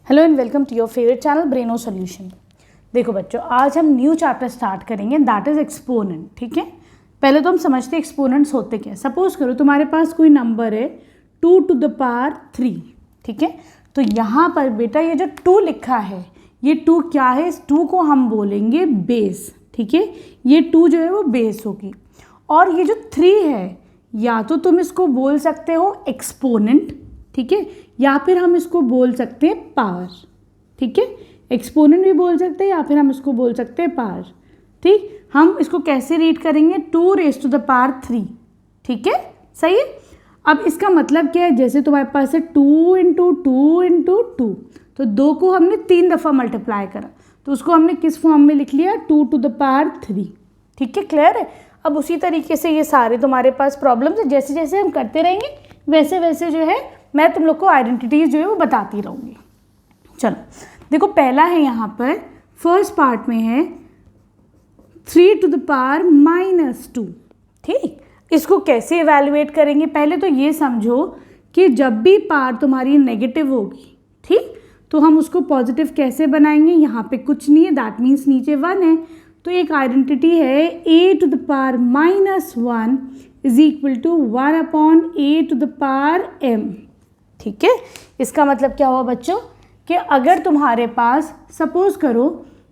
Hello and welcome to your favourite channel Braino solution. देखो बच्चों, आज हम न्यू चैप्टर स्टार्ट करेंगे, दैट इज एक्सपोनेंट। ठीक है, पहले तो हम समझते हैं एक्सपोनेंट्स होते क्या। सपोज करो तुम्हारे पास कोई नंबर है 2 to the power 3। ठीक है, तो यहाँ पर बेटा ये जो 2 लिखा है, ये 2 क्या है? इस 2 को हम बोलेंगे बेस। ठीक है, ये 2 जो है वो बेस होगी। और ये जो 3 है, या तो तुम इसको बोल सकते हो एक्सपोनेंट, ठीक है, या फिर हम इसको बोल सकते हैं पावर। ठीक है, एक्सपोनेंट भी बोल सकते हैं या फिर हम इसको बोल सकते हैं पावर। ठीक, हम इसको कैसे रीड करेंगे? 2 raised to the power 3। ठीक है, सही है। अब इसका मतलब क्या है? जैसे तुम्हारे पास है 2 into 2 into 2, तो 2 को हमने 3 दफ़ा मल्टीप्लाई करा, तो उसको हमने किस फॉर्म में लिख लिया? 2 to the power 3। ठीक है, क्लियर है। अब उसी तरीके से ये सारे तुम्हारे पास प्रॉब्लम्स है, जैसे जैसे हम करते रहेंगे वैसे वैसे जो है मैं तुम लोग को आइडेंटिटीज जो है वो बताती रहूँगी। चलो देखो, पहला है यहाँ पर फर्स्ट पार्ट में है 3 to the power -2। ठीक, इसको कैसे इवैल्यूएट करेंगे? पहले तो ये समझो कि जब भी पावर तुम्हारी नेगेटिव होगी, ठीक, तो हम उसको पॉजिटिव कैसे बनाएंगे? यहाँ पे कुछ नहीं है, दैट मीन्स नीचे 1 है, तो एक आइडेंटिटी है a to the power -1 is equal to 1 upon a to the power m। ठीक है, इसका मतलब क्या हुआ बच्चों कि अगर तुम्हारे पास सपोज करो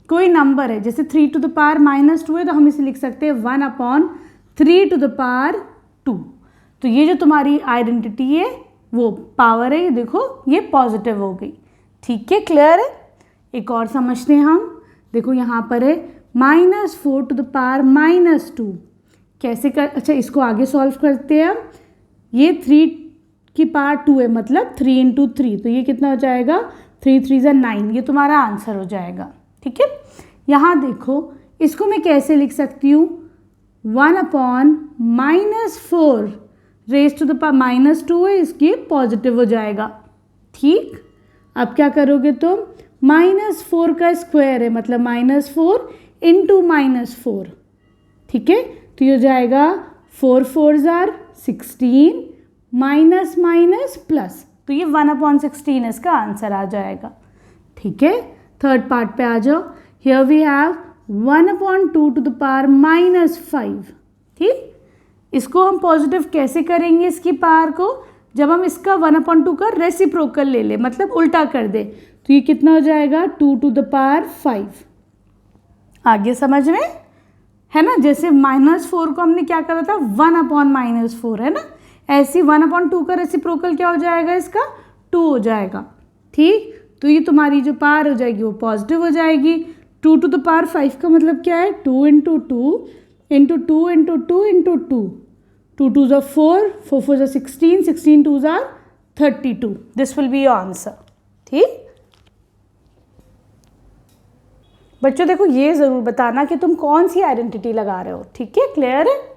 कोई नंबर है, जैसे 3 to the power -2 है, तो हम इसे लिख सकते हैं 1 upon 3 to the power 2। तो ये जो तुम्हारी आइडेंटिटी है वो पावर है, ये देखो ये पॉजिटिव हो गई। ठीक है, क्लियर है। एक और समझते हैं हम। देखो यहाँ पर है -4 to the power -2। कैसे कर, अच्छा इसको आगे सॉल्व करते हैं हम। ये 3 की पावर 2 है, मतलब 3 into 3, तो ये कितना हो जाएगा? 3 3 = 9, ये तुम्हारा आंसर हो जाएगा। ठीक है, यहाँ देखो इसको मैं कैसे लिख सकती हूँ? 1 upon -4 raised to the power -2 है, इसकी पॉजिटिव हो जाएगा। ठीक, अब क्या करोगे तुम? -4 का स्क्वायर है, मतलब -4 into -4। ठीक है, तो ये हो जाएगा 4 4 = 16 माइनस माइनस प्लस, तो ये 1 upon 16 इसका आंसर आ जाएगा। ठीक है, थर्ड पार्ट पे आ जाओ। Here we have 1 upon 2 to the power -5। ठीक, इसको हम पॉजिटिव कैसे करेंगे? इसकी पावर को जब हम इसका 1 upon 2 का रेसिप्रोकल ले ले, मतलब उल्टा कर दे, तो ये कितना हो जाएगा? 2 to the power 5। आगे समझ में है ना? जैसे -4 को हमने क्या करा था? 1 upon -4 है ना, ऐसी 1 upon 2 का रेसिप्रोकल क्या हो जाएगा? इसका 2 हो जाएगा। ठीक, तो ये तुम्हारी जो पावर हो जाएगी वो पॉजिटिव हो जाएगी। 2 to the power 5 का मतलब क्या है? 2 into 2 into 2 into 2 into 2, 2 2 = 4, 4 4 = 16, 16 2 = 32। This will be your answer. ठीक बच्चों, देखो ये ज़रूर बताना कि तुम कौन सी आइडेंटिटी लगा रहे हो। ठीक है, क्लियर है।